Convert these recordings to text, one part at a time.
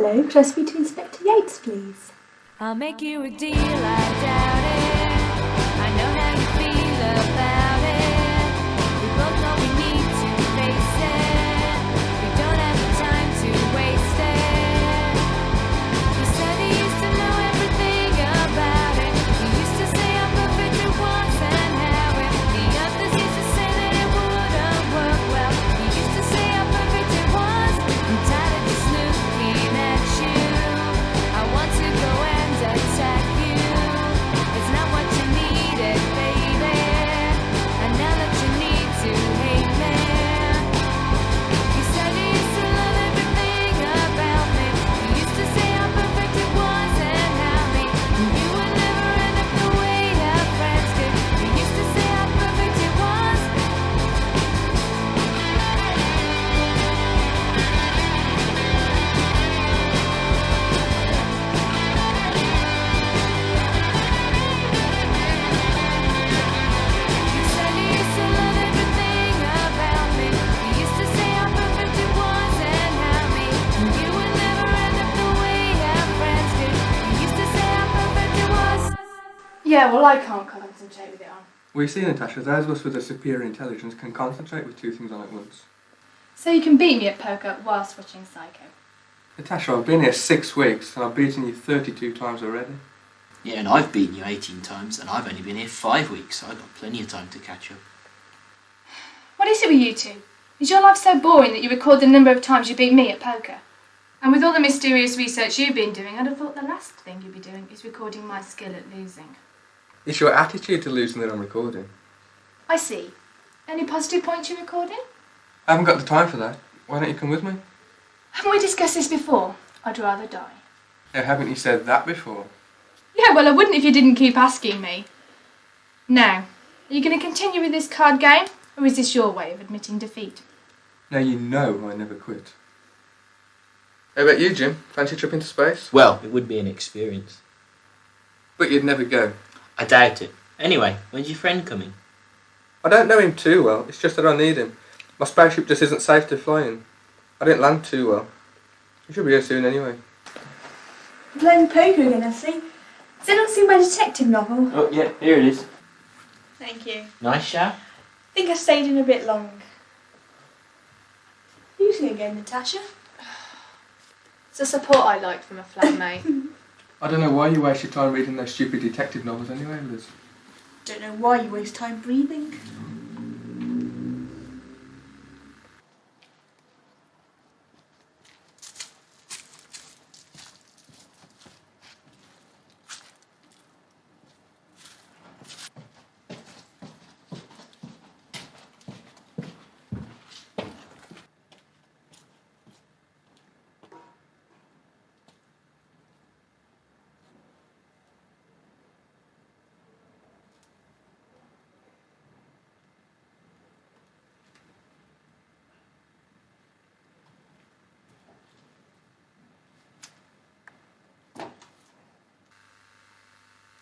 Hello, can I speak to Inspector Yates, please? I'll make you a deal, I doubt it. I know how you feel about it. We both know we need to face it. We don't have the time to waste it. You said he used to know everything about it. He used to say how perfect it was and how it. The others used to say that it wouldn't work well. He used to say how perfect it was. I'm tired of just looking at you. I want to go and attack you. It's not what you needed, baby. And now that you need to hate me. You said you used to love everything about me. You used to say how perfect it was and how me. You would never end up the way our friends did. You used to say how perfect it was. You said you used to love everything about me. You used to say how perfect it was and how me. You would never end up the way our friends did. You used to say how perfect it was. Yeah, well, I can't concentrate with it on. Well, you see, Natasha, those of us with a superior intelligence can concentrate with two things on at once. So you can beat me at poker while switching Psycho. Natasha, I've been here 6 weeks and I've beaten you 32 times already. Yeah, and I've beaten you 18 times, and I've only been here 5 weeks, so I've got plenty of time to catch up. What is it with you two? Is your life so boring that you record the number of times you beat me at poker? And with all the mysterious research you've been doing, I'd have thought the last thing you'd be doing is recording my skill at losing. It's your attitude to losing that I'm recording. I see. Any positive points you're recording? I haven't got the time for that. Why don't you come with me? Haven't we discussed this before? I'd rather die. Yeah, haven't you said that before? Yeah, well, I wouldn't if you didn't keep asking me. Now, are you going to continue with this card game, or is this your way of admitting defeat? Now you know I never quit. How about you, Jim? Fancy a trip into space? Well, it would be an experience. But you'd never go. I doubt it. Anyway, when's your friend coming? I don't know him too well, it's just that I need him. My spaceship just isn't safe to fly in. I didn't land too well. He should be here soon anyway. Playing poker again, I see. Has anyone seen my detective novel? Oh, yeah, here it is. Thank you. Nice shower? I think I stayed in a bit long. Usually again, Natasha. It's the support I like from a flatmate. I don't know why you waste your time reading those stupid detective novels anyway, Liz. Don't know why you waste time breathing.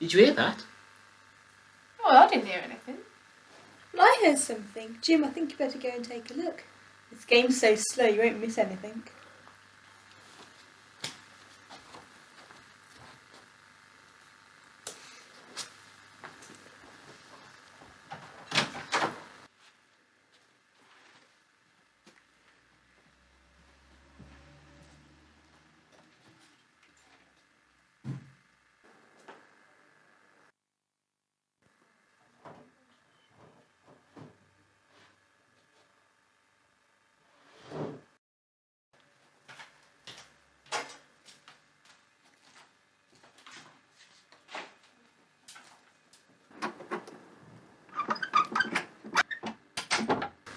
Did you hear that? Oh, I didn't hear anything. Well, I heard something. Jim, I think you better go and take a look. This game's so slow, you won't miss anything.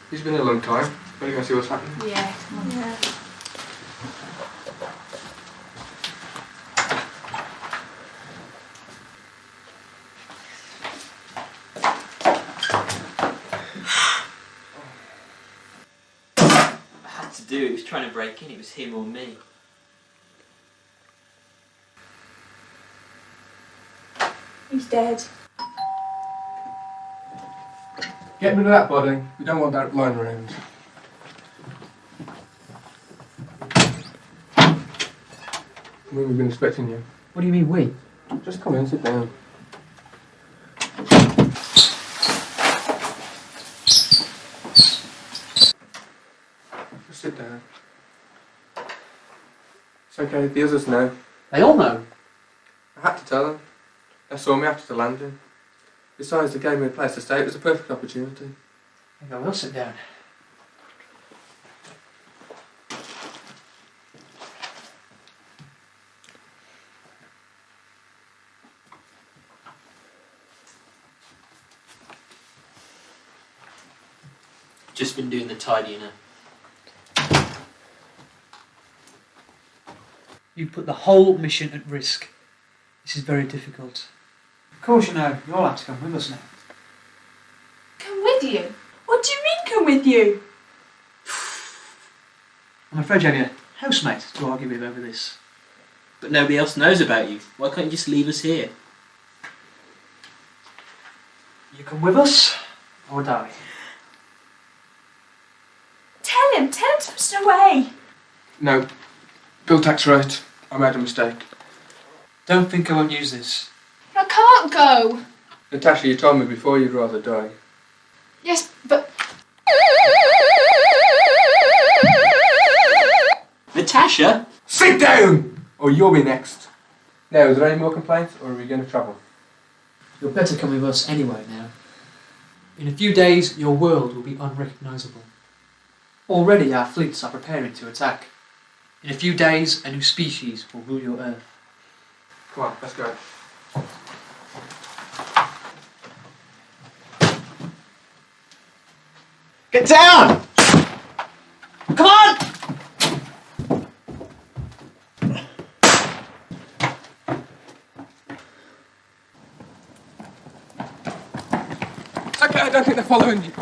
He's been here a long time. Better go see what's happening. Yeah, come on. Yeah. I had to do it. He was trying to break in. It was him or me. He's dead. Get rid of that body. We don't want that lying around. We've been expecting you. What do you mean, we? Just come in, sit down. Just sit down. It's okay, the others know. They all know. I had to tell them. They saw me after the landing. Besides, they gave me a place to stay. It was a perfect opportunity. I think I will sit down. Just been doing the tidying up. You put the whole mission at risk. This is very difficult. Of course, you know, you all have to come with us now. Come with you? What do you mean, come with you? I'm afraid you only a housemate to argue with over this. But nobody else knows about you. Why can't you just leave us here? You come with us, or die. Tell him to stay away. No. Bill tax rate. I made a mistake. Don't think I won't use this. I can't go. Natasha, you told me before you'd rather die. Yes, but... Natasha? Sit down! Or you'll be next. Now, are there any more complaints, or are we going to travel? You're better come with us anyway now. In a few days, your world will be unrecognisable. Already our fleets are preparing to attack. In a few days, a new species will rule your Earth. Come on, let's go. Get down! Come on! It's okay, I don't think they're following you.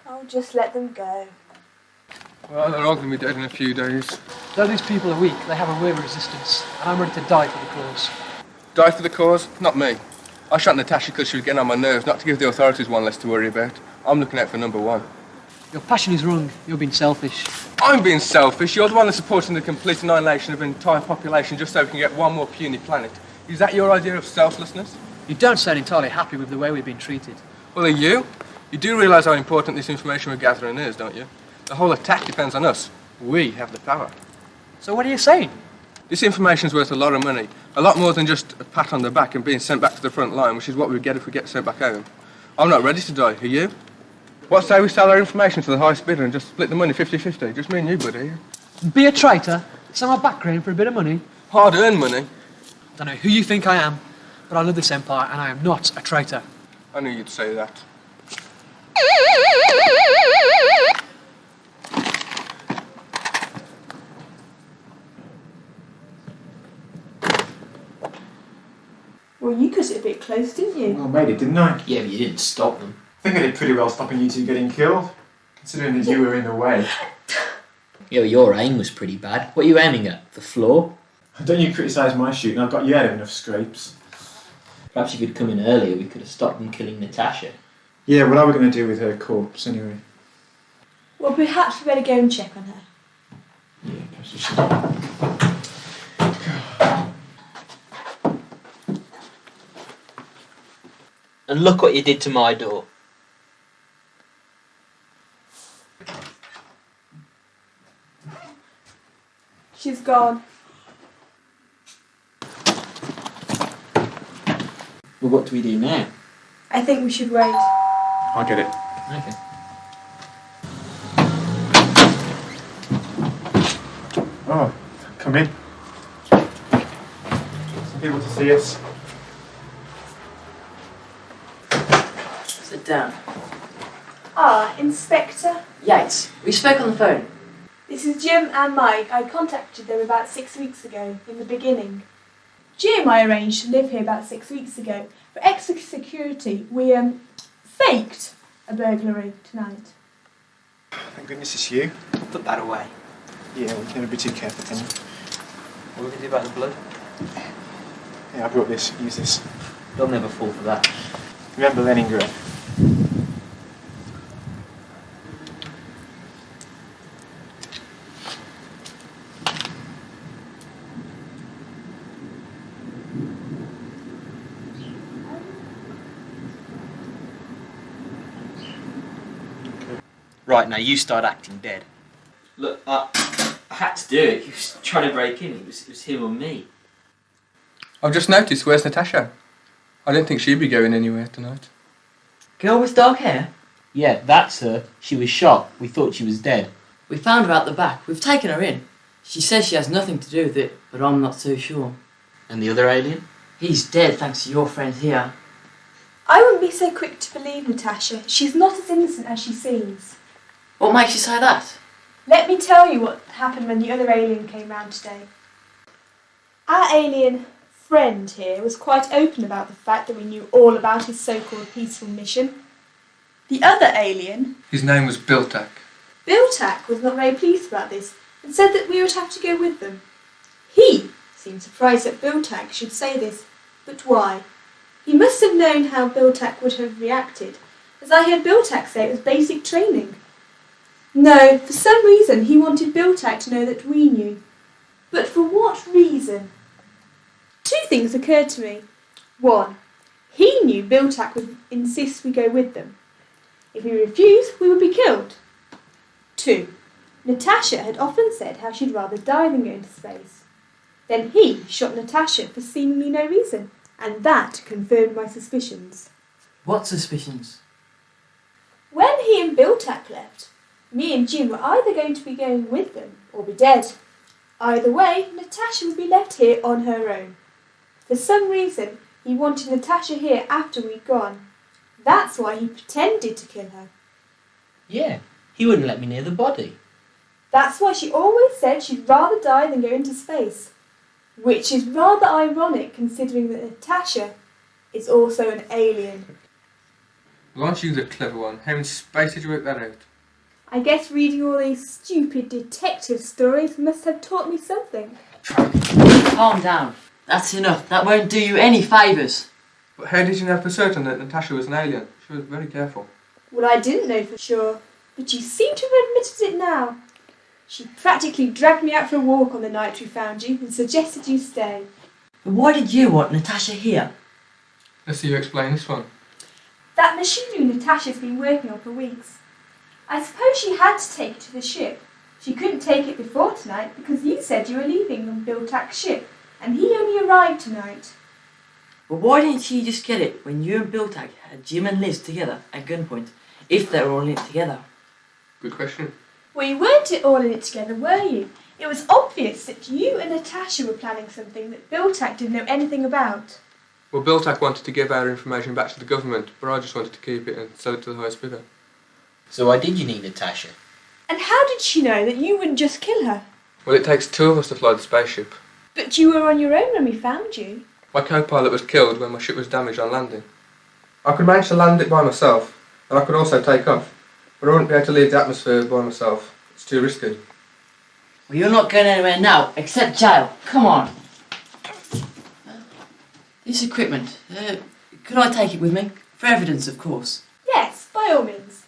I'll just let them go. Well, they're all going to be dead in a few days. Though these people are weak, they have a wave of resistance, and I'm ready to die for the cause. Die for the cause? Not me. I shot Natasha because she was getting on my nerves, not to give the authorities one less to worry about. I'm looking out for number one. Your passion is wrong. You're being selfish. I'm being selfish. You're the one that's supporting the complete annihilation of an entire population just so we can get one more puny planet. Is that your idea of selflessness? You don't sound entirely happy with the way we've been treated. Well, are you? You do realise how important this information we're gathering is, don't you? The whole attack depends on us. We have the power. So what are you saying? This information's worth a lot of money. A lot more than just a pat on the back and being sent back to the front line, which is what we get if we get sent back home. I'm not ready to die. Are you? What say we sell our information to the highest bidder and just split the money 50-50? Just me and you, buddy. Be a traitor? Sell my background for a bit of money? Hard-earned money. Don't know who you think I am, but I love this empire and I am not a traitor. I knew you'd say that. Well, you cut it a bit close, didn't you? Well, I made it, didn't I? Yeah, but you didn't stop them. I think I did pretty well stopping you two getting killed, considering that you were in the way. Yeah, but your aim was pretty bad. What are you aiming at? The floor? Don't you criticise my shooting, I've got you out of enough scrapes. Perhaps if you'd come in earlier, we could have stopped them killing Natasha. Yeah, what are we going to do with her corpse anyway? Well, perhaps we better go and check on her. Yeah, perhaps we should. And look what you did to my door. She's gone. Well, what do we do now? I think we should wait. I'll get it. Okay. Oh, come in. Some people to see us. Sit down. Ah, Inspector. Yates, we spoke on the phone. This is Jim and Mike. I contacted them about 6 weeks ago, in the beginning. Jim, I arranged to live here about 6 weeks ago. For extra security, we faked a burglary tonight. Thank goodness it's you. Put that away. Yeah, we can never be too careful, can you? What are we going to do about the blood? Yeah, I brought this. Use this. They'll never fall for that. Remember Leningrad. Right, now you start acting dead. Look, I had to do it. He was trying to break in. It was him or me. I've just noticed, where's Natasha? I didn't think she'd be going anywhere tonight. Girl with dark hair? Yeah, that's her. She was shot. We thought she was dead. We found her out the back. We've taken her in. She says she has nothing to do with it, but I'm not so sure. And the other alien? He's dead thanks to your friend here. I wouldn't be so quick to believe Natasha. She's not as innocent as she seems. What makes you say that? Let me tell you what happened when the other alien came round today. Our alien friend here was quite open about the fact that we knew all about his so-called peaceful mission. The other alien, His name was Biltak. Biltak, was not very pleased about this and said that we would have to go with them. He seemed surprised that Biltak should say this, but why? He must have known how Biltak would have reacted, as I heard Biltak say it was basic training. No, for some reason he wanted Biltak to know that we knew. But for what reason? Two things occurred to me. One, he knew Biltak would insist we go with them. If we refused, we would be killed. Two, Natasha had often said how she'd rather die than go into space. Then he shot Natasha for seemingly no reason, and that confirmed my suspicions. What suspicions? When he and Biltak left, me and Jim were either going to be going with them or be dead. Either way, Natasha would be left here on her own. For some reason, he wanted Natasha here after we'd gone. That's why he pretended to kill her. Yeah, he wouldn't let me near the body. That's why she always said she'd rather die than go into space. Which is rather ironic considering that Natasha is also an alien. Well, aren't you the clever one? How in space did you work that out? I guess reading all these stupid detective stories must have taught me something. Calm down. That's enough. That won't do you any favours. But how did you know for certain that Natasha was an alien? She was very careful. Well, I didn't know for sure, but you seem to have admitted it now. She practically dragged me out for a walk on the night we found you and suggested you stay. But why did you want Natasha here? Let's see you explain this one. That machinery Natasha's been working on for weeks. I suppose she had to take it to the ship. She couldn't take it before tonight because you said you were leaving on Biltak's ship, and he only arrived tonight. Well, why didn't she just get it when you and Biltak had Jim and Liz together at gunpoint, if they were all in it together? Good question. Well, you weren't all in it together, were you? It was obvious that you and Natasha were planning something that Biltak didn't know anything about. Well, Biltak wanted to give our information back to the government, but I just wanted to keep it and sell it to the highest bidder. So why did you need Natasha? And how did she know that you wouldn't just kill her? Well, it takes two of us to fly the spaceship. But you were on your own when we found you. My co-pilot was killed when my ship was damaged on landing. I could manage to land it by myself, and I could also take off, but I wouldn't be able to leave the atmosphere by myself. It's too risky. Well, you're not going anywhere now, except jail. Come on. This equipment, could I take it with me? For evidence, of course. Yes, by all means.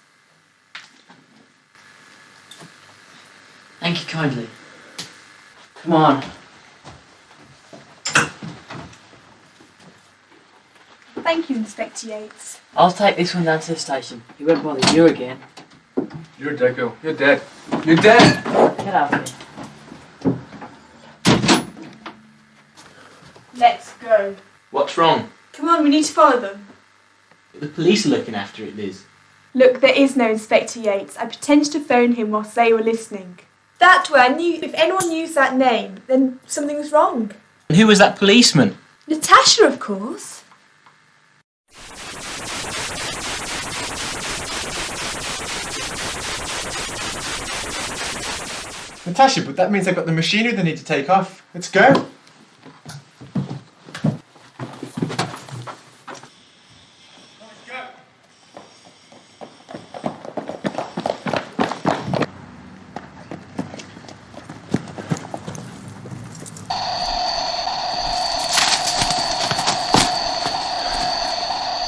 Thank you kindly. Come on. Thank you, Inspector Yates. I'll take this one down to the station. He won't bother you again. You're dead, girl. You're dead. You're dead! Get out of here. Let's go. What's wrong? Come on, we need to follow them. The police are looking after it, Liz. Look, there is no Inspector Yates. I pretended to phone him whilst they were listening. That way I knew if anyone used that name, then something was wrong. And who was that policeman? Natasha, of course. Natasha, but that means I've got the machinery they need to take off. Let's go.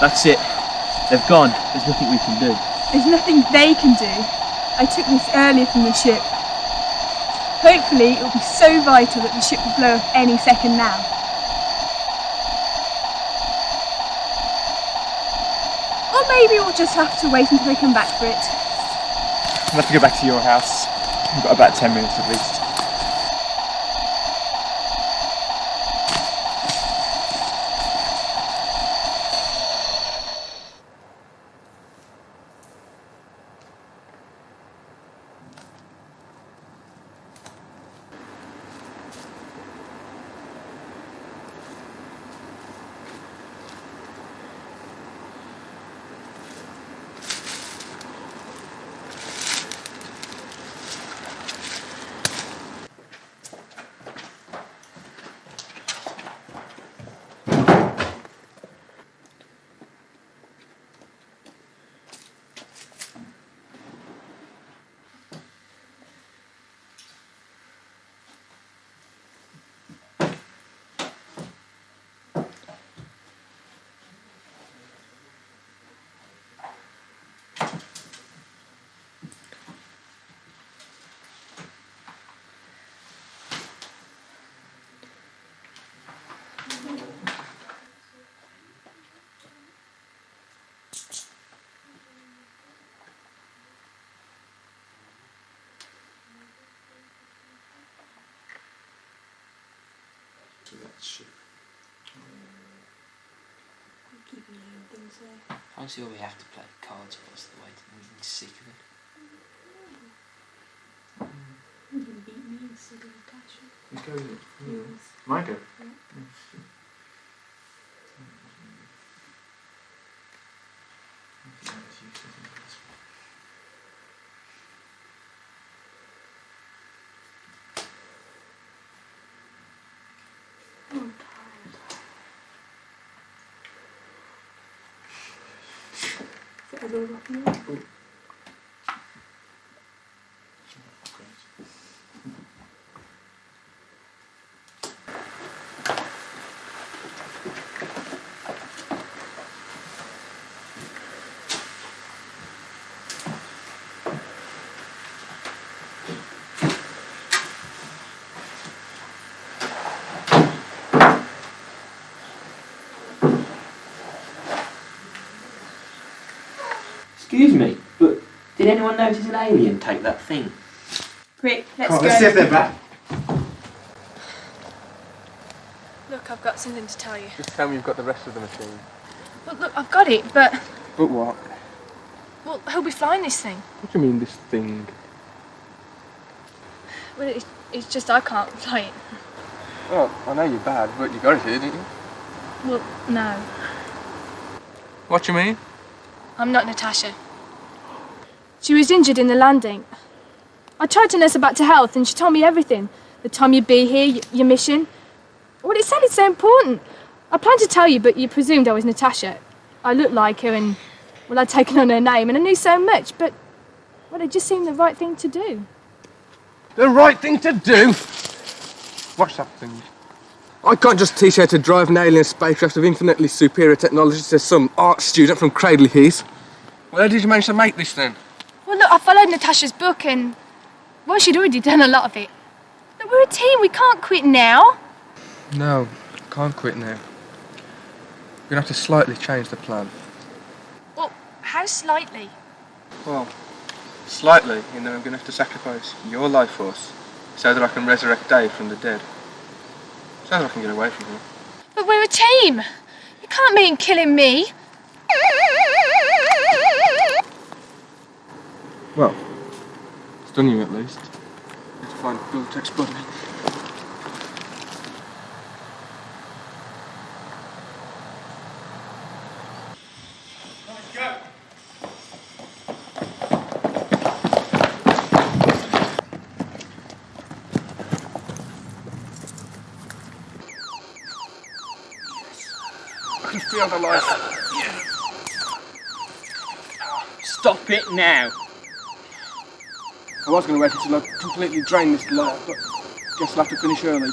That's it. They've gone. There's nothing we can do. There's nothing they can do. I took this earlier from the ship. Hopefully it will be so vital that the ship will blow up any second now. Or maybe we'll just have to wait until they come back for it. I'll have to go back to your house. We've got about 10 minutes at least. Can't see why we have to play cards for us the way that we're getting sick of it. You can beat me instead of Natasha. Who's going with it? My go? I'm tired. Is it all right for you? Excuse me, but did anyone notice an alien take that thing? Quick, let's Come on, go. let's see if they're back. Look, I've got something to tell you. Just tell me you've got the rest of the machine. Look, I've got it, but... But what? Well, who'll be flying this thing? What do you mean, this thing? Well, it's just I can't fly it. Well, I know you're bad, but you got it here, didn't you? Well, no. What do you mean? I'm not Natasha. She was injured in the landing. I tried to nurse her back to health and she told me everything. The time you'd be here, your mission. Well, it sounded so important. I planned to tell you, but you presumed I was Natasha. I looked like her and, well, I'd taken on her name and I knew so much, but, well, it just seemed the right thing to do. The right thing to do? What's that thing? I can't just teach her to drive an alien spacecraft of infinitely superior technology to some art student from Cradley Heath. Where did you manage to make this then? Well, look, I followed Natasha's book and, well, she'd already done a lot of it. Look, we're a team, we can't quit now. No, can't quit now. We're gonna have to slightly change the plan. Well, how slightly? Well, slightly, you know, I'm gonna have to sacrifice your life force so that I can resurrect Dave from the dead. So that I can get away from you. But we're a team. You can't mean killing me. Well, it's done you at least. Need to find Bill-Tech's body. I can feel the life. Stop it now. I was going to wait until I completely drained this lab, but guess I'll have to finish early.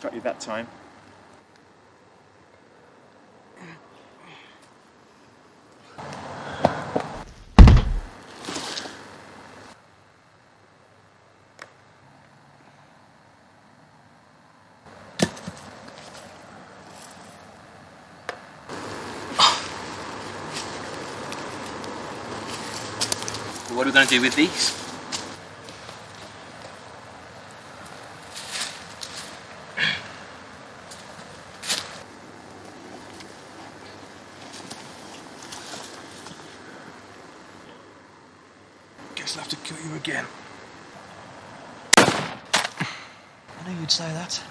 Got you that time. So what are we going to do with these? Guess I'll have to kill you again. I knew you'd say that.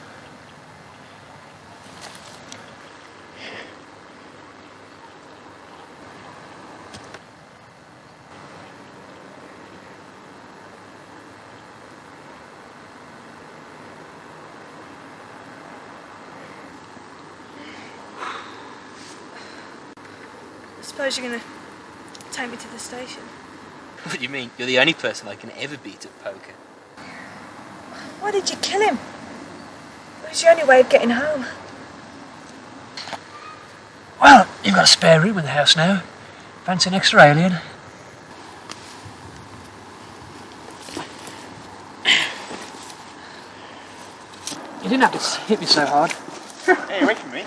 I suppose you're going to take me to the station. What do you mean? You're the only person I can ever beat at poker. Why did you kill him? It was your only way of getting home. Well, you've got a spare room in the house now. Fancy an extra alien? You didn't have to hit me so hard. Hey, you reckon me?